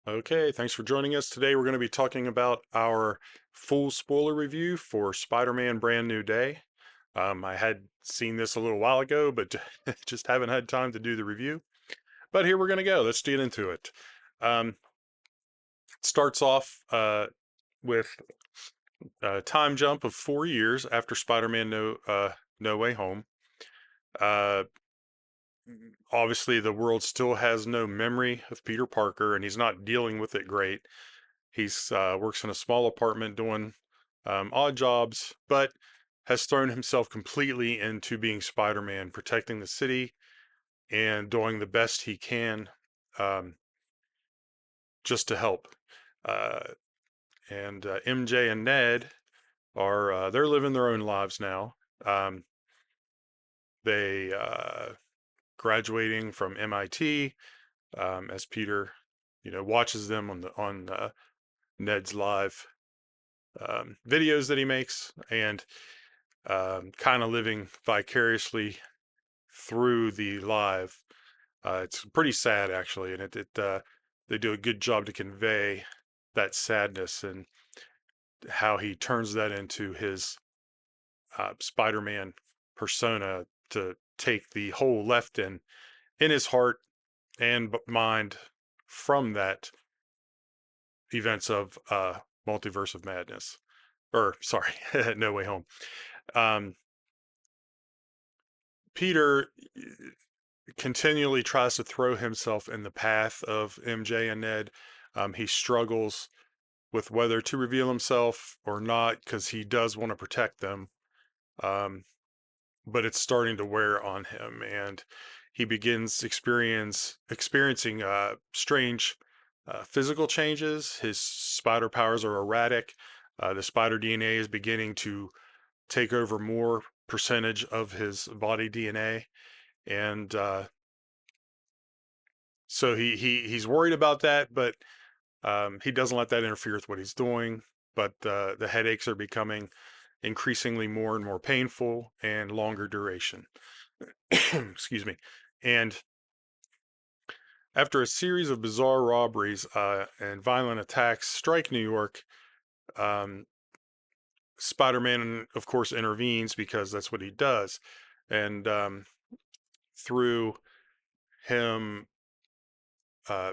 Okay, thanks for joining us. Today we're going to be talking about our full spoiler review for Spider-Man Brand New Day. I had seen this a little while ago, but just haven't had time to do the review. But here we're going to go. Let's get into it. It starts off with a time jump of 4 years after Spider-Man No Way Home. Uh, Obviously, the world still has no memory of Peter Parker, and he's not dealing with it great. He's works in a small apartment doing odd jobs, but has thrown himself completely into being Spider-Man, protecting the city and doing the best he can um, just to help. Uh, and MJ and Ned are they're living their own lives now. Um, they graduating from MIT as Peter, watches them on Ned's live videos that he makes, and kind of living vicariously through the live. It's pretty sad actually, and it they do a good job to convey that sadness and how he turns that into his Spider-Man persona to take the hole left in his heart and mind from that events of Multiverse of Madness, or sorry, No Way Home. Um, Peter continually tries to throw himself in the path of MJ and Ned. He struggles with whether to reveal himself or not because he does want to protect them. Um, but it's starting to wear on him, and he begins experiencing strange physical changes. His spider powers are erratic. The spider DNA is beginning to take over more percentage of his body DNA, and so he's worried about that, but he doesn't let that interfere with what he's doing. But the headaches are becoming increasingly more and more painful and longer duration. Excuse me. And after a series of bizarre robberies and violent attacks strike New York, um, Spider-Man, of course, intervenes because that's what he does. And through him, uh,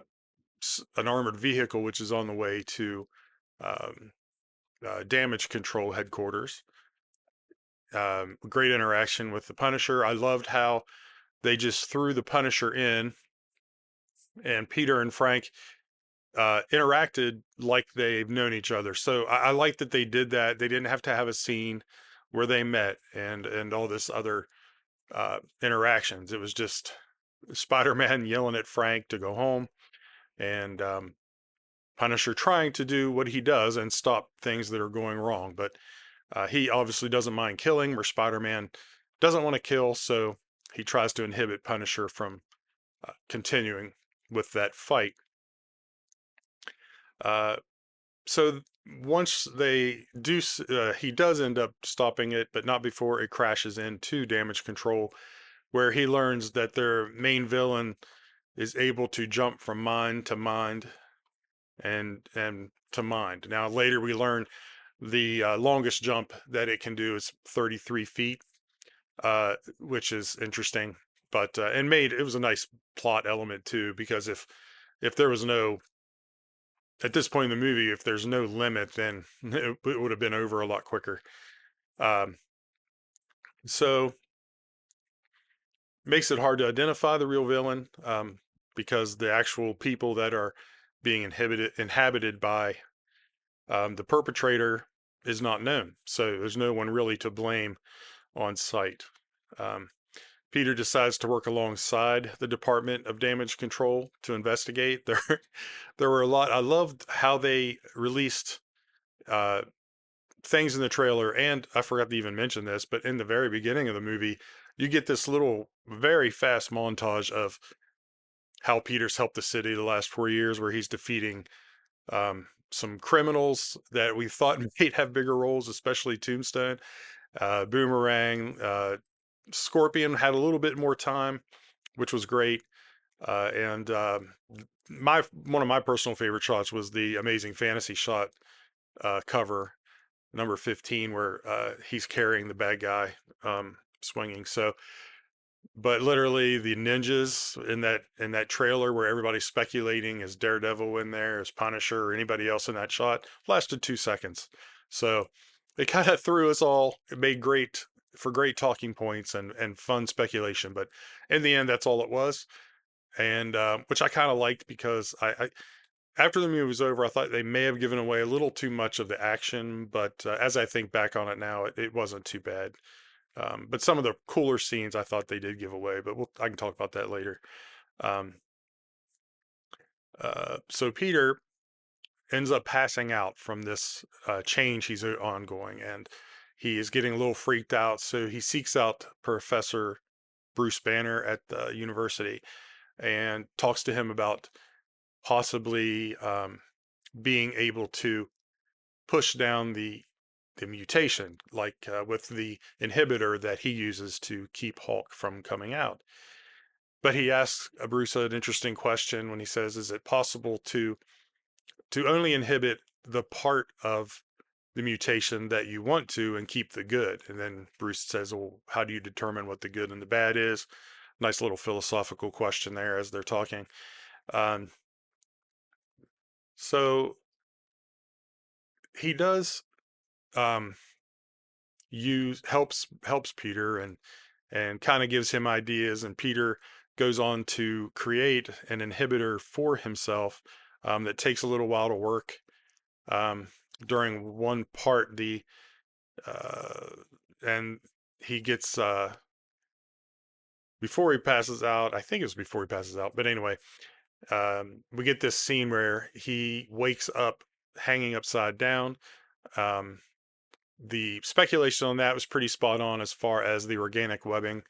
an armored vehicle, which is on the way to um, damage control headquarters. Great interaction with the Punisher. I loved how they just threw the Punisher in, and Peter and Frank interacted like they've known each other. So I like that they did that. They didn't have to have a scene where they met and all this other interactions. It was just Spider-Man yelling at Frank to go home, and Punisher trying to do what he does and stop things that are going wrong. But he obviously doesn't mind killing, where Spider-Man doesn't want to kill, so he tries to inhibit Punisher from continuing with that fight. Uh, so once they do, he does end up stopping it, but not before it crashes into damage control, where he learns that their main villain is able to jump from mind to mind and to mind. Now later we learn the longest jump that it can do is 33 feet, which is interesting. But and made it was a nice plot element too, because if there was no at this point in the movie, if there's no limit, then it would have been over a lot quicker. Um, so makes it hard to identify the real villain because the actual people that are being inhabited by the perpetrator is not known. So there's no one really to blame on site. Um, Peter decides to work alongside the Department of Damage Control to investigate. There were a lot. I loved how they released uh, things in the trailer, and I forgot to even mention this, but in the very beginning of the movie, you get this little, very fast montage of how Peter's helped the city the last 4 years, where he's defeating some criminals that we thought might have bigger roles, especially Tombstone, Boomerang, Scorpion had a little bit more time, which was great. And my one of my personal favorite shots was the Amazing Fantasy shot cover number 15, where he's carrying the bad guy swinging. So, but literally the ninjas in that trailer where everybody's speculating is Daredevil in there, is Punisher, or anybody else in that shot lasted 2 seconds. So it kind of threw us all. It made great talking points and fun speculation. But in the end, that's all it was, and which I kind of liked because I after the movie was over, I thought they may have given away a little too much of the action, but as I think back on it now, it wasn't too bad. But some of the cooler scenes I thought they did give away, but I can talk about that later. Um, so Peter ends up passing out from this change he's ongoing, and he is getting a little freaked out. So he seeks out Professor Bruce Banner at the university and talks to him about possibly being able to push down the mutation, like with the inhibitor that he uses to keep Hulk from coming out. But he asks Bruce an interesting question when he says, "Is it possible to only inhibit the part of the mutation that you want to and keep the good?" And then Bruce says, "Well, how do you determine what the good and the bad is?" Nice little philosophical question there as they're talking. Um, so he does um, use helps Peter and kind of gives him ideas, and Peter goes on to create an inhibitor for himself that takes a little while to work. Um, During one part, the uh, and he gets before he passes out. I think it was before he passes out, but anyway, we get this scene where he wakes up hanging upside down. Um, the speculation on that was pretty spot on as far as the organic webbing.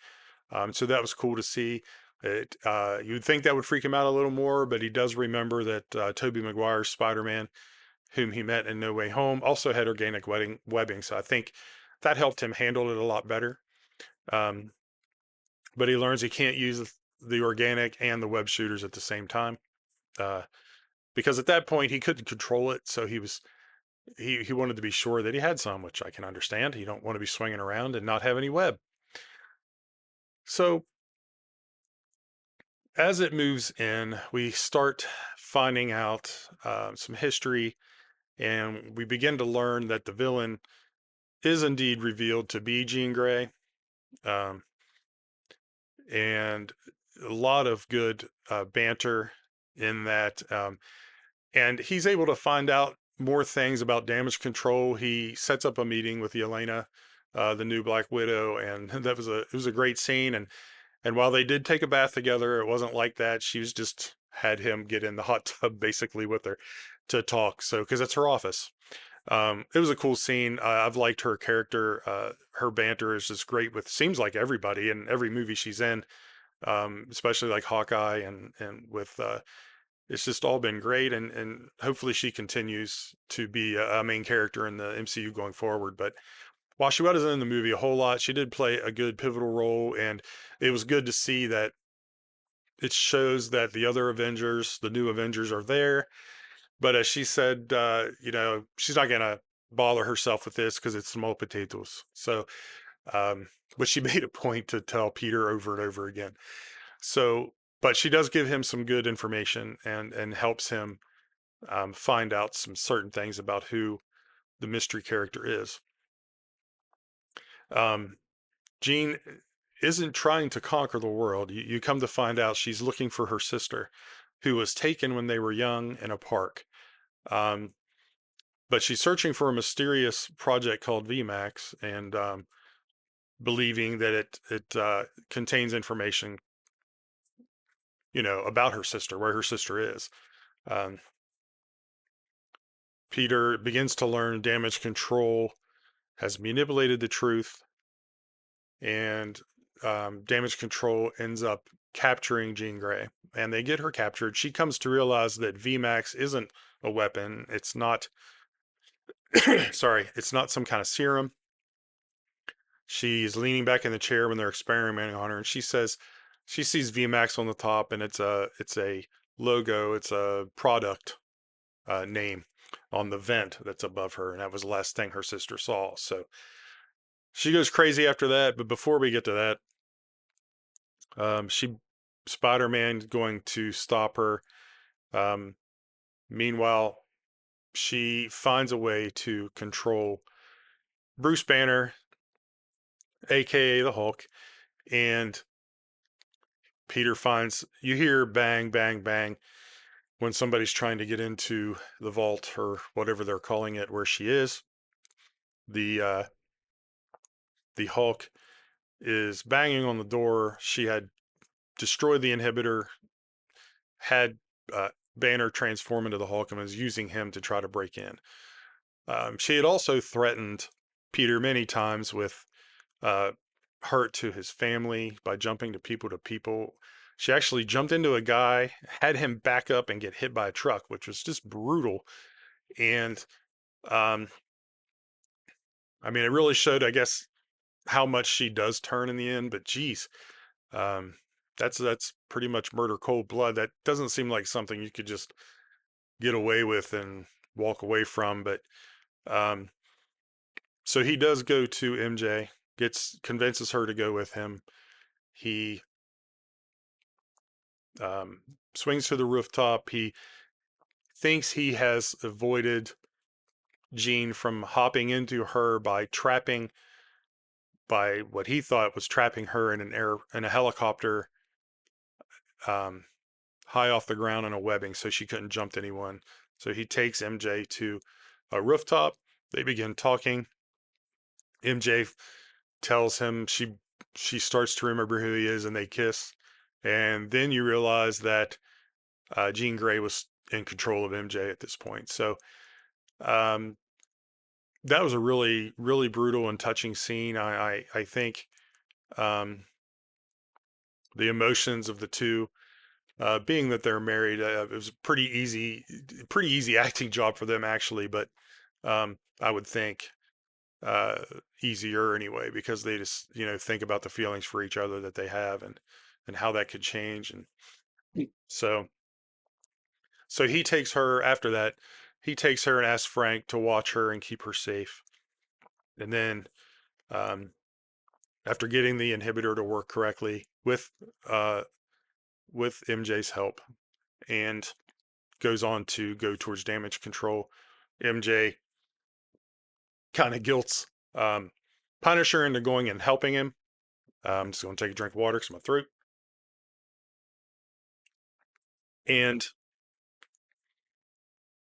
So that was cool to see. You'd think that would freak him out a little more, but he does remember that Tobey Maguire's Spider-Man, whom he met in No Way Home, also had organic webbing. So I think that helped him handle it a lot better. Um, but he learns he can't use the organic and the web shooters at the same time, uh, because at that point he couldn't control it. So he wanted to be sure that he had some, which I can understand. You don't want to be swinging around and not have any web. So as it moves in, we start finding out some history, and we begin to learn that the villain is indeed revealed to be Jean Grey, um, and a lot of good banter in that. And he's able to find out more things about damage control. He sets up a meeting with Yelena, the new Black Widow, and it was a great scene. And while they did take a bath together, it wasn't like that. She was just had him get in the hot tub basically with her to talk. So, because it's her office. It was a cool scene. I've liked her character. Her banter is just great with seems like everybody in every movie she's in, especially like Hawkeye and with. It's just all been great, and hopefully she continues to be a main character in the MCU going forward. But while she wasn't in the movie a whole lot, she did play a good pivotal role, and it was good to see that it shows that the other Avengers, the new Avengers, are there. But as she said, she's not gonna bother herself with this because it's small potatoes. So, um, but she made a point to tell Peter over and over again. So, but she does give him some good information and helps him find out some certain things about who the mystery character is. Um, Jean isn't trying to conquer the world. You come to find out she's looking for her sister, who was taken when they were young in a park. Um, but she's searching for a mysterious project called VMAX and believing that it contains information, about her sister, where her sister is. Um, Peter begins to learn damage control has manipulated the truth, and damage control ends up capturing Jean Grey, and they get her captured. She comes to realize that VMAX isn't a weapon. It's not, sorry, it's not some kind of serum. She's leaning back in the chair when they're experimenting on her, and she says she sees VMAX on the top, and it's a logo, it's a product name on the vent that's above her, and that was the last thing her sister saw. So she goes crazy after that. But before we get to that, she Spider-Man going to stop her. Um, Meanwhile, she finds a way to control Bruce Banner, aka the Hulk, and Peter finds, you hear bang, bang, bang when somebody's trying to get into the vault or whatever they're calling it where she is. The the Hulk is banging on the door. She had destroyed the inhibitor, had Banner transform into the Hulk, and was using him to try to break in. She had also threatened Peter many times with uh, hurt to his family by jumping to people. She actually jumped into a guy, had him back up and get hit by a truck, which was just brutal. And um, I mean, it really showed, I guess, how much she does turn in the end. But geez, um, that's pretty much murder cold blood. That doesn't seem like something you could just get away with and walk away from. But um, so he does go to MJ, convinces her to go with him. He swings to the rooftop. He thinks he has avoided Jean from hopping into her by what he thought was trapping her in in a helicopter, um, high off the ground in a webbing, so she couldn't jump to anyone. So he takes MJ to a rooftop. They begin talking. MJ tells him she starts to remember who he is, and they kiss. And then you realize that Jean Grey was in control of MJ at this point. So um, that was a really, really brutal and touching scene. I think um, the emotions of the two, being that they're married, it was a pretty easy acting job for them actually. But I would think uh, easier anyway, because they just think about the feelings for each other that they have, and how that could change. And so he takes her after that. He takes her and asks Frank to watch her and keep her safe. And then um, after getting the inhibitor to work correctly uh, with MJ's help, and goes on to go towards damage control. MJ kind of guilts um, Punisher into going and helping him. I'm just going to take a drink of water because my throat. And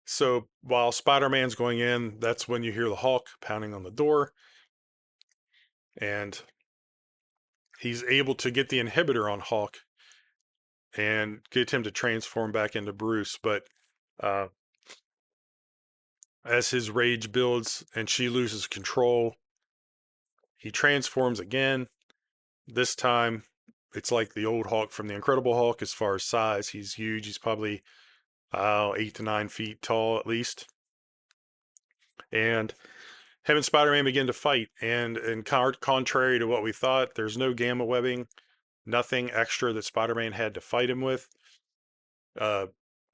so while Spider-Man's going in, that's when you hear the Hulk pounding on the door, and he's able to get the inhibitor on Hulk and get him to transform back into Bruce. But uh, as his rage builds and she loses control, he transforms again. This time, it's like the old Hulk from the Incredible Hulk as far as size. He's huge. He's probably 8 to 9 feet tall at least. And him and Spider-Man begin to fight. And contrary to what we thought, there's no gamma webbing, nothing extra that Spider-Man had to fight him with.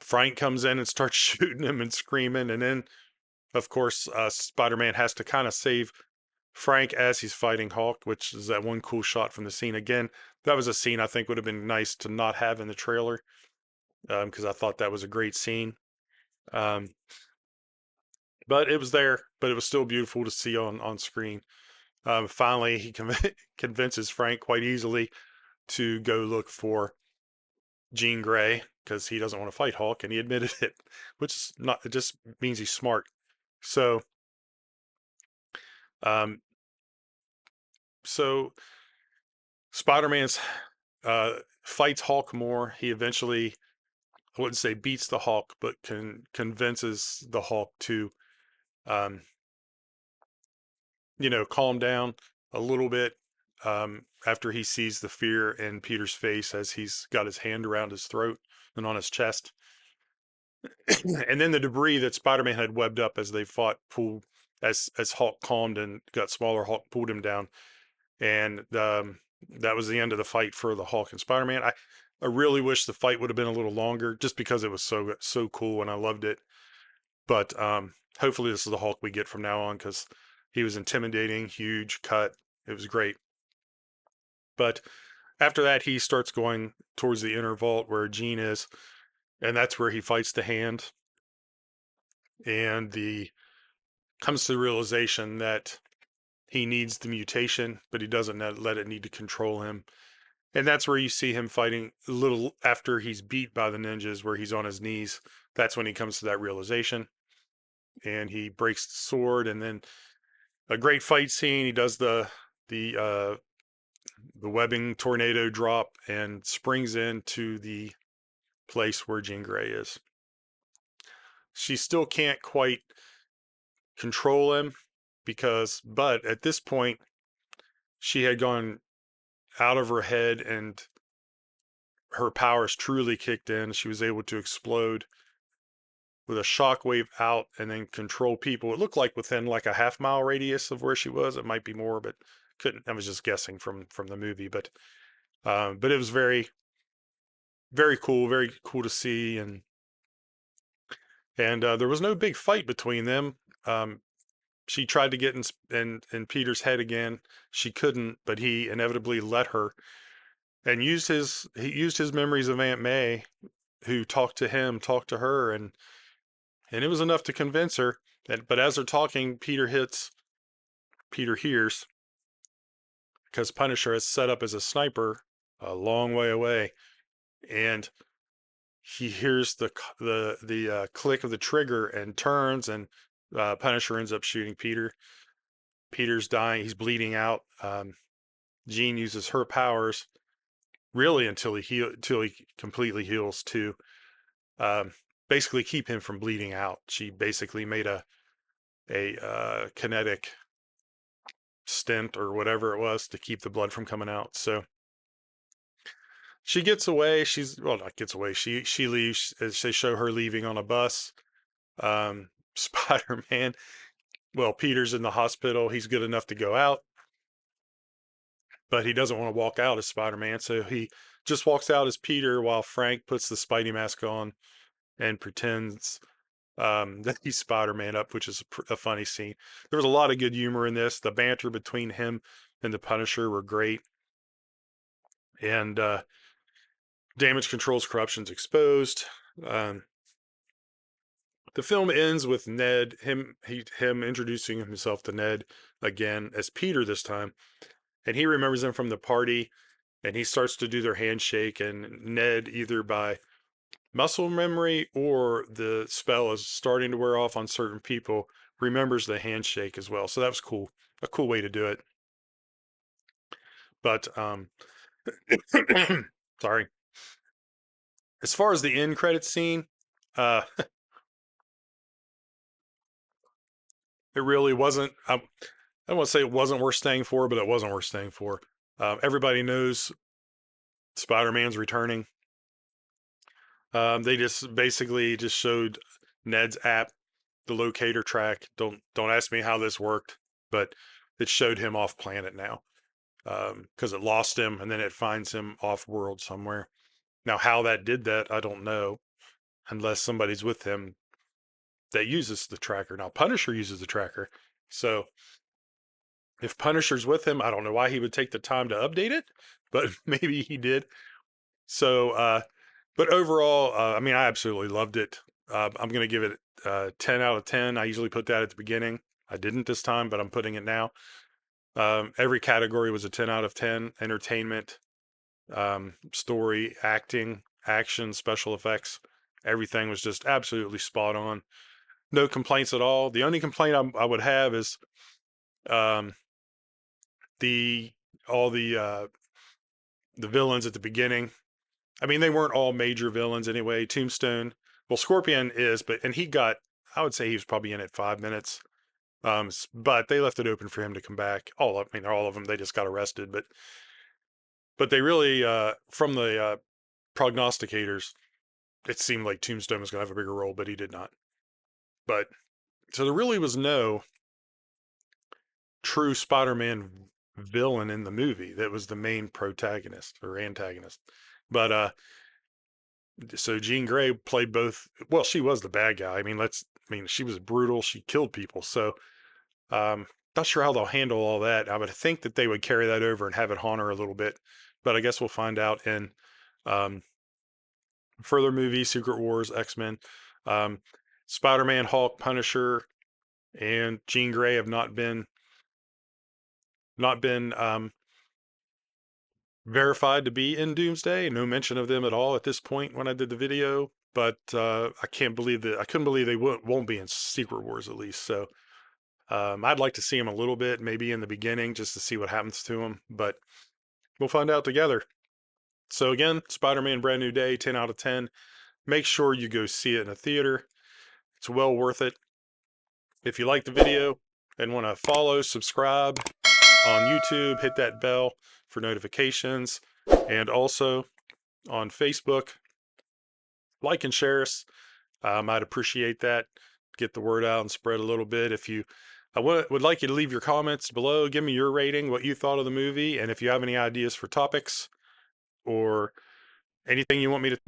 Frank comes in and starts shooting him and screaming. And then, of course, Spider-Man has to kind of save Frank as he's fighting Hulk, which is that one cool shot from the scene. Again, that was a scene I think would have been nice to not have in the trailer, because I thought that was a great scene. Um, but it was there, but it was still beautiful to see on screen. Finally, he convinces Frank quite easily to go look for Jean Grey because he doesn't want to fight Hulk, and he admitted it, which is not, it just means he's smart. So, um, so Spider-Man's fights Hulk more. He eventually, I wouldn't say beats the Hulk, but convinces the Hulk to, um, calm down a little bit, after he sees the fear in Peter's face as he's got his hand around his throat and on his chest. And then the debris that Spider-Man had webbed up as they fought as Hulk calmed and got smaller, Hulk pulled him down. And that was the end of the fight for the Hulk and Spider-Man. I really wish the fight would have been a little longer, just because it was so cool and I loved it. But hopefully this is the Hulk we get from now on, because he was intimidating, huge, cut. It was great. But after that, he starts going towards the inner vault where Jean is, and that's where he fights the Hand, and the comes to the realization that he needs the mutation, but he doesn't let it need to control him. And that's where you see him fighting a little after he's beat by the ninjas, where he's on his knees. That's when he comes to that realization, and he breaks the sword, and then a great fight scene. He does the the webbing tornado drop and springs into the place where Jean Grey is. She still can't quite control him, but at this point, she had gone out of her head and her powers truly kicked in. She was able to explode with a shockwave out and then control people. It looked like within like a half-mile radius of where she was. It might be more, but couldn't. I was just guessing from the movie, but it was very cool to see, and there was no big fight between them. Um, she tried to get in Peter's head again. She couldn't, but he inevitably let her, and he used his memories of Aunt May, who talked to him, talked to her, and it was enough to convince her. But as they're talking, Peter hears, because Punisher is set up as a sniper a long way away, and he hears the click of the trigger and turns, and Punisher ends up shooting Peter. Peter's dying. He's bleeding out. Jean uses her powers really until he completely heals to um, basically keep him from bleeding out. She basically made a kinetic stent or whatever it was to keep the blood from coming out. So she gets away. Not gets away. She leaves. As they show her leaving on a bus. Spider-Man. Well, Peter's in the hospital. He's good enough to go out, but he doesn't want to walk out as Spider-Man, so he just walks out as Peter while Frank puts the Spidey mask on and pretends that he's Spider-Man up, which is a funny scene. There was a lot of good humor in this. The banter between him and the Punisher were great, and damage control's corruption's exposed. Um, the film ends with him introducing himself to Ned again as Peter this time, and he remembers him from the party, and he starts to do their handshake, and Ned, either by muscle memory or the spell is starting to wear off on certain people, remembers the handshake as well. So that was cool. A cool way to do it. But sorry. As far as the end credit scene, it really wasn't. I don't want to say it wasn't worth staying for, but it wasn't worth staying for. Everybody knows Spider-Man's returning. They just basically just showed Ned's app, the locator track. Don't ask me how this worked, but it showed him off planet now, because it lost him and then it finds him off world somewhere. Now, how that did that, I don't know, unless somebody's with him that uses the tracker. Now, Punisher uses the tracker, so if Punisher's with him, I don't know why he would take the time to update it, but maybe he did. So, but overall, I mean, I absolutely loved it. I'm going to give it 10 out of 10. I usually put that at the beginning. I didn't this time, but I'm putting it now. Every category was a 10 out of 10. Entertainment, story, acting, action, special effects. Everything was just absolutely spot on. No complaints at all. The only complaint I would have is um, the all the villains at the beginning. I mean, they weren't all major villains anyway. Tombstone, well, Scorpion is, and I would say he was probably in it 5 minutes. But they left it open for him to come back. I mean, all of them, they just got arrested, but they really, from the prognosticators, it seemed like Tombstone was going to have a bigger role, but he did not. But so there really was no true Spider-Man villain in the movie that was the main protagonist or antagonist. But so Jean Grey played both. Well, she was the bad guy. I mean, she was brutal. She killed people. So not sure how they'll handle all that. I would think that they would carry that over and have it haunt her a little bit, but I guess we'll find out in um, further movies, Secret Wars, X-Men. Um, Spider-Man, Hulk, Punisher, and Jean Grey have not been verified to be in Doomsday. No mention of them at all at this point when I did the video. But I can't believe that I couldn't believe they won't be in Secret Wars at least. So I'd like to see them a little bit, maybe in the beginning, just to see what happens to them. But we'll find out together. So again, Spider-Man Brand New Day, 10 out of 10. Make sure you go see it in a theater. It's well worth it. If you like the video and want to follow, subscribe on YouTube, hit that bell for notifications. And also on Facebook, like and share us. I'd appreciate that. Get the word out and spread a little bit. I would like you to leave your comments below. Give me your rating, what you thought of the movie, and if you have any ideas for topics or anything you want me to